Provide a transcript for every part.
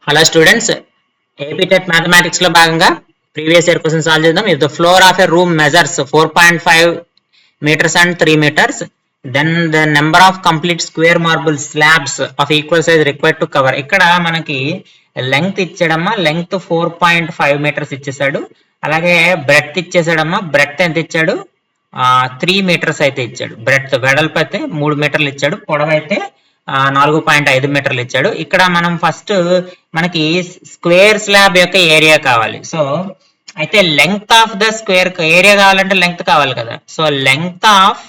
Hello students, AP TET mathematics లో భాగంగా previous year question solve చేద్దాం. If the floor of a room measures 4.5 meters and 3 meters, then the number of complete square marble slabs of equal size required to cover. ఇక్కడ మనకి length ఇచ్చాడమ్మా, length 4.5 meters ఇచ్చేసాడు. అలాగే breadth ఇచ్చేసాడమ్మా, breadth ఎంత ఇచ్చాడు? 3 meters అయితే ఇచ్చాడు. Breadth వెడల్పు అయితే 3 మీటర్లు ఇచ్చాడు, పొడవు అయితే 4.5 మీటర్లు ఇచ్చాడు. ఇక్కడ మనం ఫస్ట్ మనకి స్క్వేర్ స్లాబ్ యొక్క ఏరియా కావాలి. సో అయితే length of the square area కావాలంటే లెంగ్త్ కావాలి కదా. So length of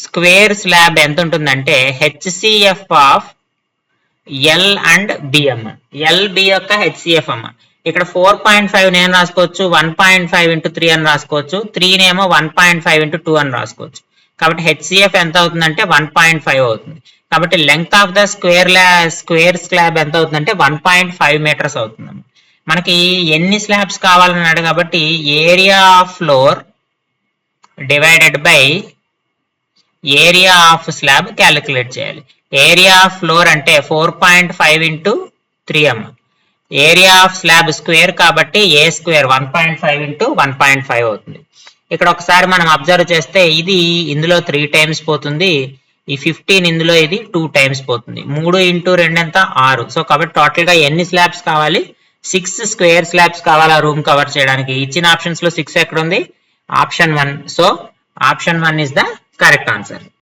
square slab ఎంత ఉంటుందంటే HCF of L and B అమ్మ. ఎల్బి యొక్క హెచ్సిఎఫ్ అమ్మ. ఇక్కడ 4.5 నేను రాసుకోవచ్చు, 1.5 into 3 అని రాసుకోవచ్చు, 3 నేమో 1.5 into 2 అని రాసుకోవచ్చు. కాబట్టి హెచ్సిఎఫ్ ఎంత అవుతుందంటే 1.5 అవుతుంది. కాబట్టి length of the square slab ఎంత అవుతుందంటే 1.5 మీటర్స్ అవుతుంది. మనకి ఎన్ని స్లాబ్స్ కావాలన్నాడు కాబట్టి area of floor divided by area of slab calculate చేయాలి. ఏరియా ఆఫ్ ఫ్లోర్ అంటే 4.5 into 3 అమ్మ. ఏరియా ఆఫ్ స్లాబ్ స్క్వేర్ కాబట్టి ఏ స్క్వేర్ 1.5 into 1.5 అవుతుంది. ఇక్కడ ఒకసారి మనం అబ్జర్వ్ చేస్తే ఇది ఇందులో 3 times పోతుంది, ఈ 15 ఇందులో ఇది 2 times పోతుంది. 3 into 2 ఎంత 6. సో కాబట్టి టోటల్ గా ఎన్ని స్లాబ్స్ కావాలి? 6 స్క్వేర్ స్లాబ్స్ కావాలి ఆ రూమ్ కవర్ చేయడానికి. ఇచ్చిన ఆప్షన్స్ లో 6 ఎక్కడ ఉంది? Option 1. So option 1 is the correct answer.